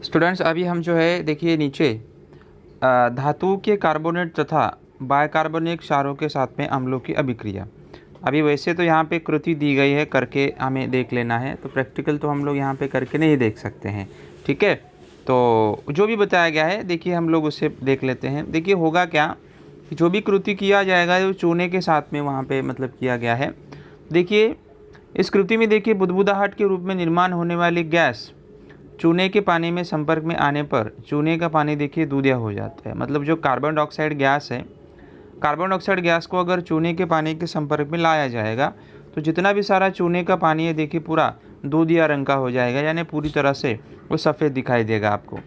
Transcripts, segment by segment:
Students अभी हम जो है देखिए नीचे धातु के कार्बोनेट तथा बायकार्बोनिक क्षारों के साथ में अम्लों की अभिक्रिया। अभी वैसे तो यहाँ पे कृति दी गई है, करके हमें देख लेना है, तो प्रैक्टिकल तो हम लोग यहाँ पे करके नहीं देख सकते हैं। ठीक है, तो जो भी बताया गया है देखिए हम लोग उससे देख लेते हैं। देखिए होगा क्या कि जो भी कृति किया जाएगा वो चूने के साथ में वहाँ पे मतलब किया गया है। देखिए इस कृति में देखिए बुदबुदाहट के रूप में निर्माण होने वाली गैस चूने के पानी में संपर्क में आने पर चूने का पानी देखिए दूधिया हो जाता है। मतलब जो कार्बन डाइऑक्साइड गैस है, कार्बन डाइऑक्साइड गैस को अगर चूने के पानी के संपर्क में लाया जाएगा तो जितना भी सारा चूने का पानी है देखिए पूरा दूधिया रंग का हो जाएगा, यानी पूरी तरह से वो सफ़ेद दिखाई देगा आपको।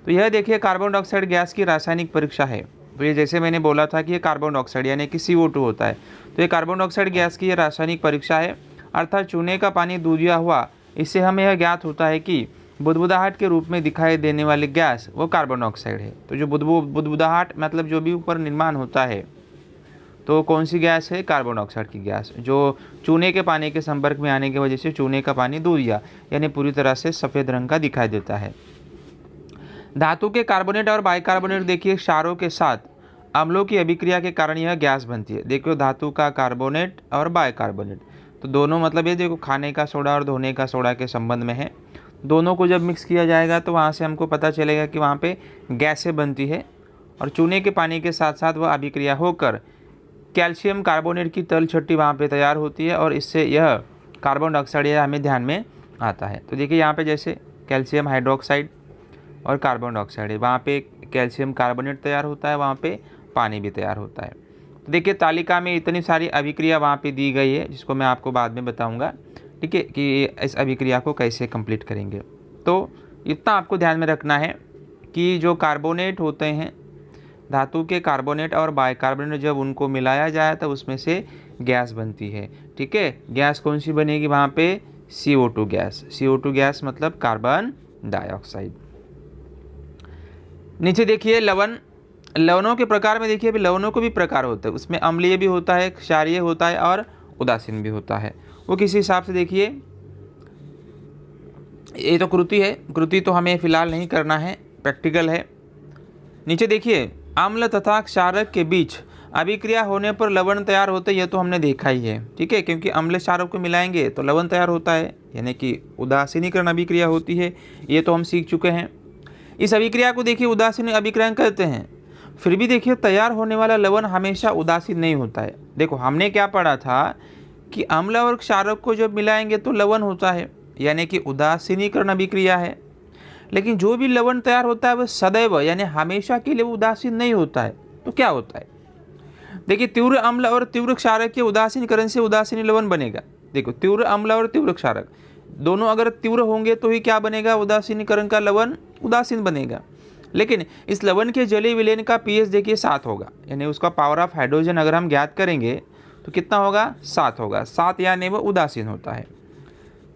तो यह देखिए कार्बन डाइऑक्साइड गैस की रासायनिक परीक्षा है। तो ये जैसे मैंने बोला था कि ये कार्बन डाइऑक्साइड यानी कि CO2 होता है, तो ये कार्बन डाइऑक्साइड गैस की ये रासायनिक परीक्षा है, अर्थात चूने का पानी दूधिया हुआ। इससे हमें यह ज्ञात होता है कि बुदबुदाहट के रूप में दिखाई देने वाली गैस वो कार्बन डाइऑक्साइड है। तो जो बुदबुदाहट मतलब जो भी ऊपर निर्माण होता है तो कौन सी गैस है? कार्बन डाइऑक्साइड की गैस, जो चूने के पानी के संपर्क में आने की वजह से चूने का पानी दूधिया यानी पूरी तरह से सफ़ेद रंग का दिखाई देता है। धातु के कार्बोनेट और बाइकार्बोनेट देखिए क्षारों के साथ अम्लों की अभिक्रिया के कारण यह गैस बनती है। देखो धातु का कार्बोनेट और बाइकार्बोनेट तो दोनों मतलब ये देखो खाने का सोडा और धोने का सोडा के संबंध में है। दोनों को जब मिक्स किया जाएगा तो वहाँ से हमको पता चलेगा कि वहाँ पे गैसें बनती है और चूने के पानी के साथ साथ वह अभिक्रिया होकर कैल्शियम कार्बोनेट की तल छट्टी वहाँ पे तैयार होती है और इससे यह कार्बन डाइऑक्साइड यह हमें ध्यान में आता है। तो देखिए यहाँ पे जैसे कैल्शियम हाइड्रोक्साइड और कार्बन डाइऑक्साइड है, वहाँ पे कैल्शियम कार्बोनेट तैयार होता है, वहाँ पे पानी भी तैयार होता है। तो देखिए तालिका में इतनी सारी अभिक्रिया वहाँ पे दी गई है जिसको मैं आपको बाद में बताऊँगा, ठीक है, कि इस अभिक्रिया को कैसे कंप्लीट करेंगे। तो इतना आपको ध्यान में रखना है कि जो कार्बोनेट होते हैं धातु के कार्बोनेट और बाइकार्बोनेट जब उनको मिलाया जाए तो उसमें से गैस बनती है। ठीक है, गैस कौन सी बनेगी वहाँ पे? CO2 gas. CO2 गैस मतलब कार्बन डाइऑक्साइड। नीचे देखिए लवण, लवणों के प्रकार में देखिए अभी लवणों को भी प्रकार होते हैं, उसमें अम्लीय भी होता है, क्षारीय होता है और उदासीन भी होता है। वो किसी हिसाब से देखिए, ये तो कृति है, कृति तो हमें फिलहाल नहीं करना है, प्रैक्टिकल है। नीचे देखिए अम्ल तथा क्षारक के बीच अभिक्रिया होने पर लवण तैयार होते हैं, यह तो हमने देखा ही है। ठीक है, क्योंकि अम्ल क्षारक को मिलाएंगे तो लवण तैयार होता है, यानी कि उदासीनीकरण अभिक्रिया होती है, ये तो हम सीख चुके हैं। इस अभिक्रिया को देखिए उदासीन अभिक्रिया कहते हैं। फिर भी देखिए तैयार होने वाला लवण हमेशा उदासीन नहीं होता है। देखो हमने क्या पढ़ा था कि अम्ल और क्षारक को जब मिलाएंगे तो लवण होता है, यानी कि उदासीनीकरण अभिक्रिया है। लेकिन जो भी लवण तैयार होता है वह सदैव यानी हमेशा के लिए उदासीन नहीं होता है। तो क्या होता है? देखिए तीव्र अम्ल और तीव्र क्षारक के उदासीनीकरण से उदासीन लवण बनेगा। देखो तीव्र अम्ल और तीव्र क्षारक दोनों अगर तीव्र होंगे तो ही क्या बनेगा? उदासीनीकरण का लवण उदासीन बनेगा। लेकिन इस लवण के जलीय विलयन का pH देखिए 7 होगा, यानी उसका पावर ऑफ हाइड्रोजन अगर हम ज्ञात करेंगे तो कितना होगा? 7 होगा। 7 यानी वो उदासीन होता है।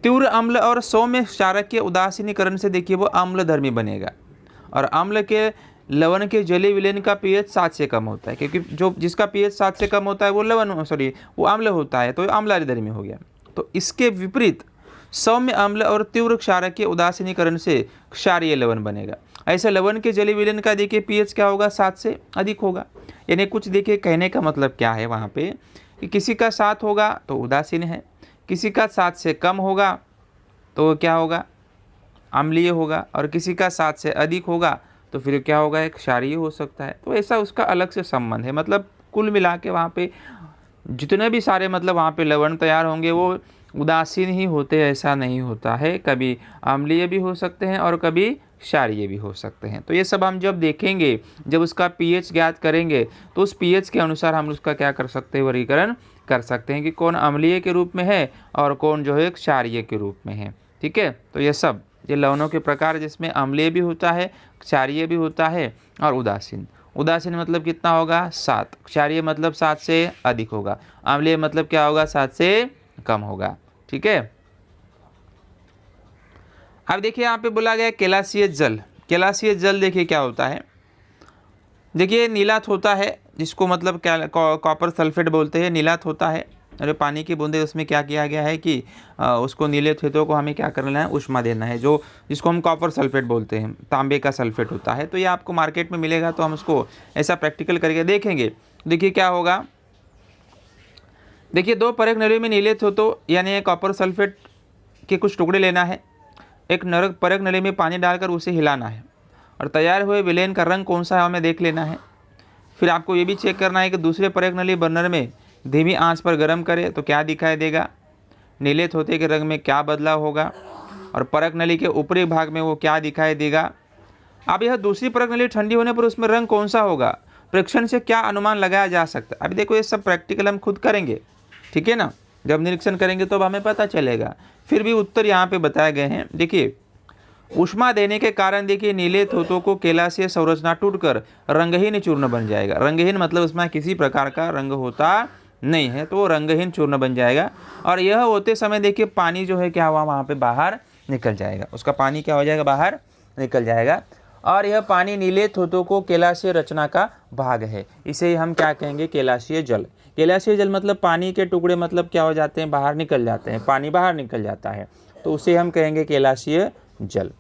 तीव्र अम्ल और सौम्य क्षारक के उदासीनीकरण से देखिए वो अम्लधर्मी बनेगा और अम्ल के लवण के जलीय विलयन का pH 7 से कम होता है, क्योंकि जो जिसका pH 7 से कम होता है वो लवण वो अम्ल होता है, तो अम्लधर्मी हो गया। तो इसके विपरीत सौम्य अम्ल और तीव्र क्षारक के उदासीनीकरण से क्षारीय लवण बनेगा। ऐसे लवण के जलीय विलयन का देखिए pH क्या होगा? 7 से अधिक होगा। यानी कुछ देखिए कहने का मतलब क्या है वहाँ पे कि किसी का 7 होगा तो उदासीन है, किसी का 7 से कम होगा तो क्या होगा? अम्लीय होगा, और किसी का 7 से अधिक होगा तो फिर क्या होगा? एक क्षारीय हो सकता है। तो ऐसा उसका अलग से संबंध है। मतलब कुल मिला के वहाँ पे जितने भी सारे मतलब वहाँ पे लवण तैयार होंगे वो उदासीन ही होते हैं, ऐसा नहीं होता है। कभी अम्लीय भी हो सकते हैं और कभी क्षारीय भी हो सकते हैं। तो ये सब हम जब देखेंगे, जब उसका pH ज्ञात करेंगे तो उस pH के अनुसार हम उसका क्या कर सकते हैं? वर्गीकरण कर सकते हैं कि कौन अम्लीय के रूप में है और कौन जो है क्षारीय के रूप में है। ठीक है, तो ये सब ये लवणों के प्रकार जिसमें अम्लीय भी होता है, क्षारीय भी होता है और उदासीन। उदासीन मतलब कितना होगा? 7। क्षारीय मतलब 7 से अधिक होगा। अम्लीय मतलब क्या होगा? 7 से कम होगा। ठीक है, अब देखिए यहाँ पे बोला गया कैलाशीय जल। कैलाशीय जल देखिए क्या होता है? देखिए नीलात होता है, जिसको मतलब कॉपर सल्फेट बोलते हैं, नीलात होता है। अरे पानी की बूंदे उसमें क्या किया गया है कि उसको नीले खेतों को हमें क्या करना है, ऊष्मा देना है, जो जिसको हम कॉपर सल्फेट बोलते हैं, तांबे का सल्फेट होता है। तो ये आपको मार्केट में मिलेगा, तो हम उसको ऐसा प्रैक्टिकल करके देखेंगे। देखिए क्या होगा, देखिए 2 परख नली में नीले खेतों यानी कॉपर सल्फेट के कुछ टुकड़े लेना है, एक नरक परख नली में पानी डालकर उसे हिलाना है और तैयार हुए विलेन का रंग कौन सा है हमें देख लेना है। फिर आपको ये भी चेक करना है कि दूसरे परख नली बर्नर में धीमी आंच पर गर्म करें तो क्या दिखाई देगा, नीले थोते के रंग में क्या बदलाव होगा और परख नली के ऊपरी भाग में वो क्या दिखाई देगा। अब यह दूसरी परख नली ठंडी होने पर उसमें रंग कौन सा होगा, परीक्षण से क्या अनुमान लगाया जा सकता है। अभी देखो ये सब प्रैक्टिकल हम खुद करेंगे, ठीक है ना, जब निरीक्षण करेंगे तो हमें पता चलेगा। फिर भी उत्तर यहाँ पे बताए गए हैं। देखिए ऊष्मा देने के कारण देखिए नीले थोतों को केलासीय संरचना टूटकर रंगहीन चूर्ण बन जाएगा। रंगहीन मतलब उसमें किसी प्रकार का रंग होता नहीं है, तो वो रंगहीन चूर्ण बन जाएगा। और यह होते समय देखिए पानी जो है क्या हुआ वहाँ पे बाहर निकल जाएगा, उसका पानी क्या हो जाएगा, बाहर निकल जाएगा। और यह पानी नीले थोतों को केलासीय रचना का भाग है, इसे ही हम क्या कहेंगे, केलासीय जल। केलासीय जल मतलब पानी के टुकड़े मतलब क्या हो जाते हैं, बाहर निकल जाते हैं, पानी बाहर निकल जाता है, तो उसे हम कहेंगे केलासीय जल।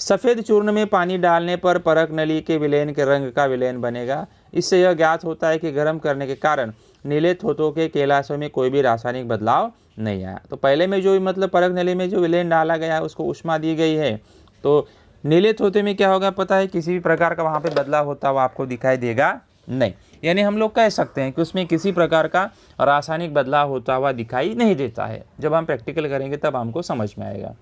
सफ़ेद चूर्ण में पानी डालने पर परख नली के विलयन के रंग का विलयन बनेगा। इससे यह ज्ञात होता है कि गर्म करने के कारण नीले थोतों के केलासों में कोई भी रासायनिक बदलाव नहीं आया। तो पहले में जो मतलब परख नली में जो विलयन डाला गया, उसको ऊष्मा दी गई है, तो नीले थोते में क्या होगा पता है, किसी भी प्रकार का वहाँ पे बदलाव होता हुआ आपको दिखाई देगा नहीं। यानी हम लोग कह सकते हैं कि उसमें किसी प्रकार का रासायनिक बदलाव होता हुआ दिखाई नहीं देता है। जब हम प्रैक्टिकल करेंगे तब हमको समझ में आएगा।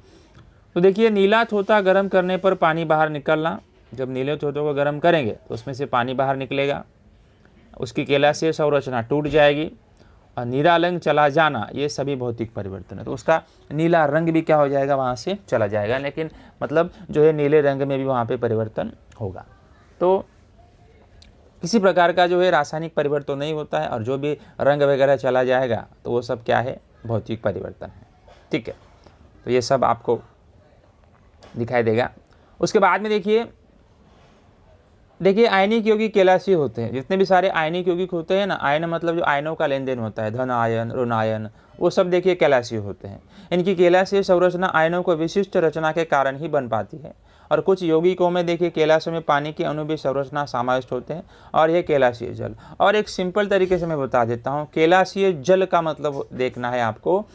तो देखिए नीला थोता गर्म करने पर पानी बाहर निकलना, जब नीले थोतों को गर्म करेंगे तो उसमें से पानी बाहर निकलेगा, उसकी केलासीय संरचना टूट जाएगी और नीला रंग चला जाना, ये सभी भौतिक परिवर्तन है। तो उसका नीला रंग भी क्या हो जाएगा, वहाँ से चला जाएगा, लेकिन मतलब जो है नीले रंग में भी वहाँ पे परिवर्तन होगा। तो किसी प्रकार का जो है रासायनिक परिवर्तन नहीं होता है, और जो भी रंग वगैरह चला जाएगा तो वो सब क्या है, भौतिक परिवर्तन है, ठीक है। तो ये सब आपको दिखाई देगा। उसके बाद में देखिए आयनिक यौगिक केलासीय होते हैं। जितने भी सारे आयनिक यौगिक होते हैं ना, आयन मतलब जो आयनों का लेन देन होता है, धन आयन, ऋण आयन, वो सब देखिए केलासीय होते हैं। इनकी केलासीय संरचना आयनों को विशिष्ट रचना के कारण ही बन पाती है। और कुछ यौगिकों में देखिए केलासों में पानी के अणु भी संरचना समाविष्ट होते हैं, और यह केलासीय जल। और एक सिंपल तरीके से मैं बता देता हूँ, केलासीय जल का मतलब देखना है आपको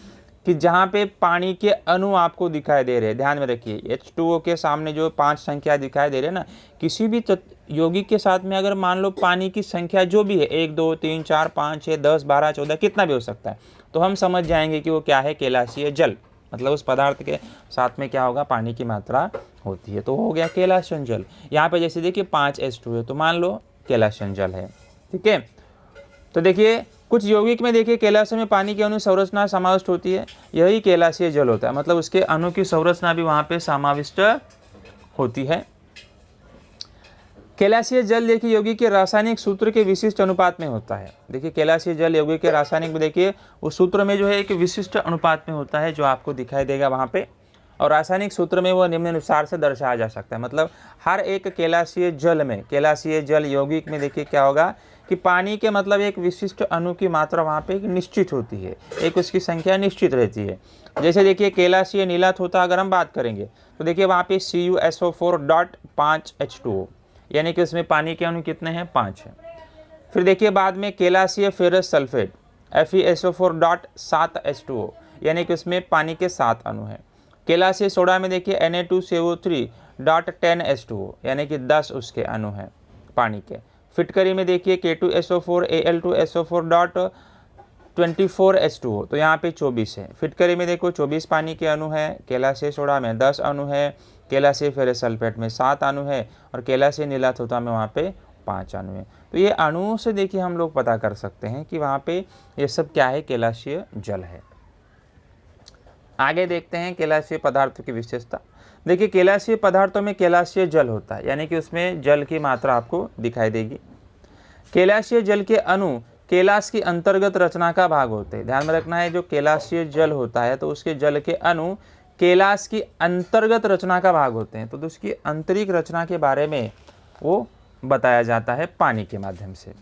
कि जहाँ पे पानी के अणु आपको दिखाई दे रहे हैं, ध्यान में रखिए, H2O के सामने जो 5 संख्या दिखाई दे रहे हैं ना, किसी भी यौगिक के साथ में अगर मान लो पानी की संख्या जो भी है 1 2 3 4 5 6 10 12 14 कितना भी हो सकता है, तो हम समझ जाएंगे कि वो क्या है, केलासीय जल। मतलब उस पदार्थ के साथ में क्या होगा, पानी की मात्रा होती है, तो हो गया केलासीय जल। यहाँ पे जैसे देखिए 5 H2 है, तो मान लो केलासीय जल है, ठीक है। तो देखिए कुछ यौगिक में देखिए केलासों में पानी की अणु संरचना समाविष्ट होती है, यही केलासीय जल होता है। मतलब उसके अणु की संरचना भी वहाँ पे समाविष्ट होती है। केलासीय जल देखिए यौगिक के रासायनिक सूत्र के विशिष्ट अनुपात में होता है। देखिए केलासीय जल यौगिक के रासायनिक में देखिए उस सूत्र में जो है एक विशिष्ट अनुपात में होता है, जो आपको दिखाई देगा वहाँ पे। और रासायनिक सूत्र में वो निम्नानुसार से दर्शाया जा सकता है। मतलब हर एक केलासीय जल में, केलासीय जल यौगिक में देखिए क्या होगा कि पानी के मतलब एक विशिष्ट अणु की मात्रा वहाँ पे एक निश्चित होती है, एक उसकी संख्या निश्चित रहती है। जैसे देखिए केलासीय नीला थोता अगर हम बात करेंगे तो देखिए वहाँ पे CuSO4.5H2O, यानी कि उसमें पानी के अणु कितने हैं, 5 है। फिर देखिए बाद में केलासीय फेरस सल्फेट FeSO4.7H2O, यानी कि उसमें पानी के 7 अणु हैं। केलासीय सोडा में देखिए Na2CO3.10H2O, यानी कि 10 उसके अणु हैं पानी के। फिटकरी में देखिए K2SO4Al2SO4.24H2O, तो यहाँ पे 24 है। फिटकरी में देखो 24 पानी के अणु है, केलासीय सोडा में 10 अणु है, केलासीय फेरस सल्फेट में 7 अणु है, और केलासीय नीला थोता में वहाँ पे 5 अणु है। तो ये अणुओं से देखिए हम लोग पता कर सकते हैं कि वहाँ पे ये सब क्या है, केलासीय जल है। आगे देखते हैं केलासीय पदार्थों की विशेषता। देखिए केलासीय पदार्थों में केलासीय जल होता है, यानी कि उसमें जल की मात्रा आपको दिखाई देगी। केलासीय जल के अणु केलास की अंतर्गत रचना का भाग होते हैं। ध्यान में रखना है, जो केलासीय जल होता है तो उसके जल के अणु केलास की अंतर्गत रचना का भाग होते हैं, तो उसकी आंतरिक रचना के बारे में वो बताया जाता है पानी के माध्यम से।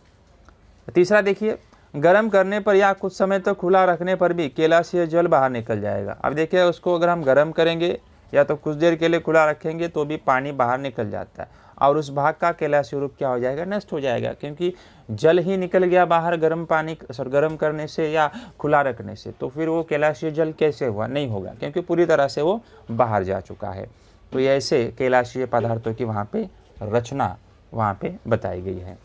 तीसरा देखिए गर्म करने पर या कुछ समय तक खुला रखने पर भी केलाशीय जल बाहर निकल जाएगा। अब देखिए उसको अगर हम गर्म करेंगे या तो कुछ देर के लिए खुला रखेंगे तो भी पानी बाहर निकल जाता है और उस भाग का केलाशीय रूप क्या हो जाएगा, नष्ट हो जाएगा, क्योंकि जल ही निकल गया बाहर गर्म पानी गर्म करने से या खुला रखने से। तो फिर वो केलाशीय जल कैसे हुआ, नहीं होगा, क्योंकि पूरी तरह से वो बाहर जा चुका है। तो ये ऐसे केलाशीय पदार्थों की वहाँ पे रचना वहाँ पे बताई गई है।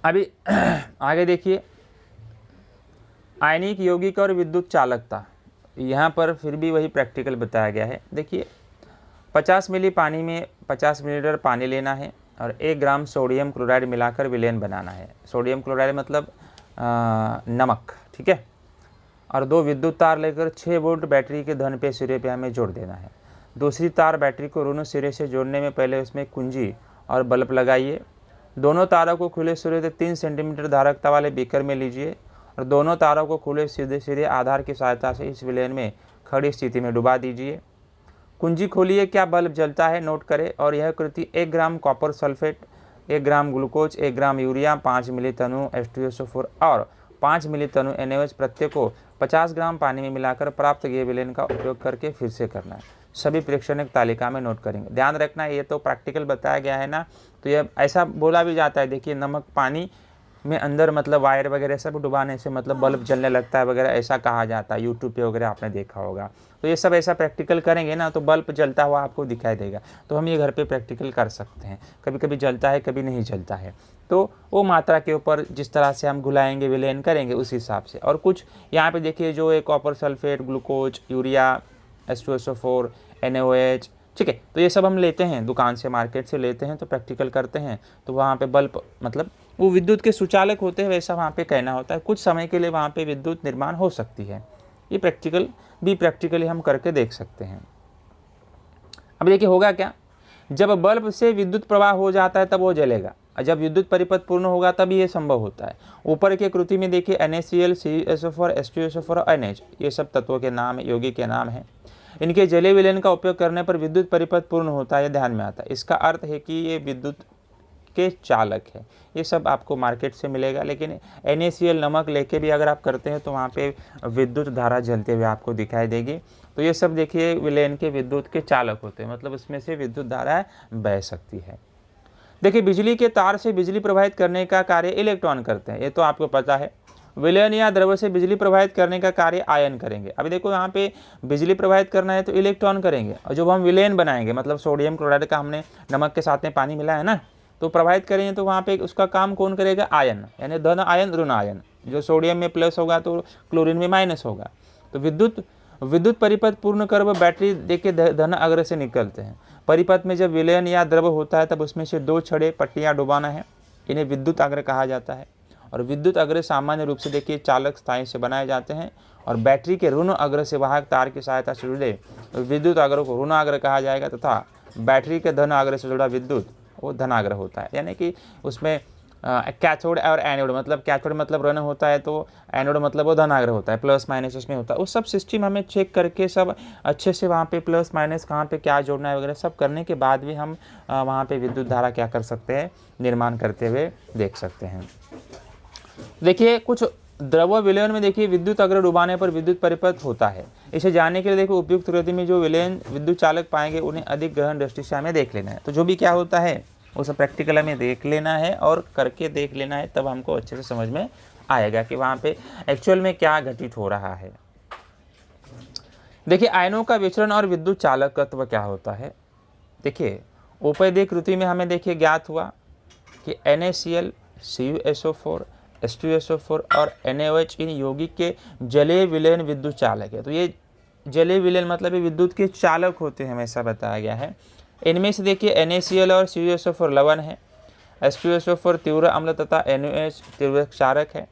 अभी आगे देखिए, आयनिक, यौगिक और विद्युत चालकता। यहाँ पर फिर भी वही प्रैक्टिकल बताया गया है। देखिए 50 मिली पानी में 50 मिलीलीटर पानी लेना है और 1 ग्राम सोडियम क्लोराइड मिलाकर विलयन बनाना है। सोडियम क्लोराइड मतलब नमक, ठीक है। और 2 विद्युत तार लेकर 6 वोल्ट बैटरी के धन पे सिरे पे हमें जोड़ देना है। दूसरी तार बैटरी को ऋण सिरे से जोड़ने में पहले उसमें कुंजी और बल्ब लगाइए। दोनों तारों को खुले सिरे से 3 सेंटीमीटर धारकता वाले बीकर में लीजिए और दोनों तारों को खुले सीधे आधार की सहायता से इस विलयन में खड़ी स्थिति में डुबा दीजिए। कुंजी खोलिए, क्या बल्ब जलता है, नोट करें। और यह कृति 1 gram copper sulphate, 1 gram glucose, 1 gram urea, 5 मिली तनु H2SO4 और 5 मिली तनु NaOH प्रत्येक को 50 ग्राम पानी में मिलाकर प्राप्त किए विलयन का उपयोग करके फिर से करना है। सभी प्रेक्षण एक तालिका में नोट करेंगे। ध्यान रखना ये तो प्रैक्टिकल बताया गया है ना, तो ये ऐसा बोला भी जाता है। देखिए नमक पानी में अंदर मतलब वायर वगैरह सब डुबाने से मतलब बल्ब जलने लगता है वगैरह, ऐसा कहा जाता है। यूट्यूब पे वगैरह आपने देखा होगा। तो ये सब ऐसा प्रैक्टिकल करेंगे ना तो बल्ब जलता हुआ आपको दिखाई देगा। तो हम ये घर पे प्रैक्टिकल कर सकते हैं। कभी कभी जलता है, कभी नहीं जलता है, तो वो मात्रा के ऊपर जिस तरह से हम घुलाएंगे विलयन करेंगे उस हिसाब से। और कुछ यहाँ पे देखिए जो है copper sulphate, glucose, urea, H2SO4, NaOH, ठीक है। तो ये सब हम लेते हैं दुकान से, मार्केट से लेते हैं, तो प्रैक्टिकल करते हैं। तो वहाँ पे बल्ब मतलब वो विद्युत के सुचालक होते हैं, वैसा वहाँ पे कहना होता है। कुछ समय के लिए वहाँ पे विद्युत निर्माण हो सकती है। ये प्रैक्टिकली हम करके देख सकते हैं। अब देखिए होगा क्या, जब बल्ब से विद्युत प्रवाह हो जाता है तब वो जलेगा, और जब विद्युत परिपथ पूर्ण होगा तब ये संभव होता है। ऊपर की कृति में देखिए NaCl, CuSO4, H2SO4 और NH, ये सब तत्वों के नाम, यौगिक के नाम हैं। इनके जले विलयन का उपयोग करने पर विद्युत परिपथ पूर्ण होता है, ध्यान में आता है। इसका अर्थ है कि ये विद्युत के चालक है। ये सब आपको मार्केट से मिलेगा, लेकिन NaCl नमक लेके भी अगर आप करते हैं तो वहाँ पे विद्युत धारा जलते हुए आपको दिखाई देगी। तो ये सब देखिए विलयन के विद्युत के चालक होते हैं, मतलब उसमें से विद्युत धारा बह सकती है। देखिए बिजली के तार से बिजली प्रवाहित करने का कार्य इलेक्ट्रॉन करते हैं, ये तो आपको पता है। विलयन या द्रव्य से बिजली प्रवाहित करने का कार्य आयन करेंगे। अभी देखो यहाँ पे बिजली प्रवाहित करना है तो इलेक्ट्रॉन करेंगे, और जब हम विलयन बनाएंगे मतलब सोडियम क्लोराइड का हमने नमक के साथ में पानी मिला है ना, तो प्रवाहित करेंगे तो वहाँ पे उसका काम कौन करेगा, आयन, यानी धन आयन ऋण आयन। जो सोडियम में प्लस होगा तो क्लोरीन में माइनस होगा। तो विद्युत परिपथ पूर्ण कर वह बैटरी देके धन अग्र से निकलते हैं। परिपथ में जब विलयन या द्रव होता है तब उसमें से 2 छड़े पट्टियाँ डुबाना है, इन्हें विद्युत अग्र कहा जाता है। और विद्युत अग्र सामान्य रूप से देखिए चालक स्थायी से बनाए जाते हैं, और बैटरी के ऋण अग्र से वाहक तार की सहायता से जुड़े विद्युत अग्र को ऋण अग्र कहा जाएगा, तथा बैटरी के धन अग्र से जुड़ा विद्युत वो धनाग्र होता है। यानी कि उसमें कैथोड और एनोड, मतलब कैथोड मतलब ऋण होता है तो एनोड मतलब वो धनाग्र होता है, प्लस माइनस उसमें होता है। उस सब सिस्टम हमें चेक करके सब अच्छे से वहाँ पे प्लस माइनस कहाँ पे क्या जोड़ना है वगैरह सब करने के बाद भी हम वहाँ पे विद्युत धारा क्या कर सकते हैं, निर्माण करते हुए देख सकते हैं। देखिए कुछ द्रव विलयन में देखिए विद्युत अग्र डुबाने पर विद्युत परिपथ होता है। इसे जानने के लिए देखिए उपयुक्त कृति में जो विलयन विद्युत चालक पाएंगे उन्हें अधिक गहन दृष्टि से हमें देख लेना है। तो जो भी क्या होता है वो सब प्रैक्टिकल हमें देख लेना है और करके देख लेना है, तब हमको अच्छे से समझ में आएगा कि वहाँ पे एक्चुअल में क्या घटित हो रहा है। देखिए आयनों का विचरण और विद्युत चालकत्व क्या होता है। देखिए ऊपर दी कृति में हमें देखिए ज्ञात हुआ कि NaCl, CuSO4, H2SO4 और NaOH इन यौगिक के जलीय विलयन विद्युत चालक है। तो ये जलीय विलयन मतलब ये विद्युत के चालक होते हैं, ऐसा बताया गया है। इनमें से देखिए NaCl और CuSO4 लवण है, H2SO4 तीव्र अम्ल तथा NaOH तीव्र क्षारक है।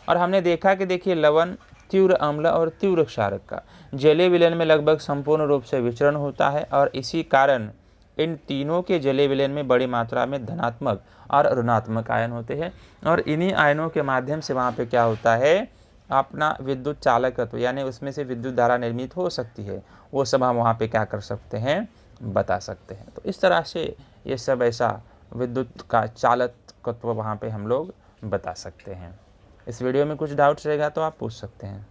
और हमने देखा कि देखिए लवण, तीव्र अम्ल और तीव्र क्षारक का जलीय विलयन में लगभग संपूर्ण रूप से विचरण होता है, और इसी कारण इन तीनों के जलीय विलयन में बड़ी मात्रा में धनात्मक और ऋणात्मक आयन होते हैं, और इन्हीं आयनों के माध्यम से वहाँ पे क्या होता है अपना विद्युत चालकत्व, यानी उसमें से विद्युत धारा निर्मित हो सकती है। वो सब हम वहाँ पे क्या कर सकते हैं, बता सकते हैं। तो इस तरह से ये सब ऐसा विद्युत का चालकत्व वहाँ पे हम लोग बता सकते हैं। इस वीडियो में कुछ डाउट्स रहेगा तो आप पूछ सकते हैं।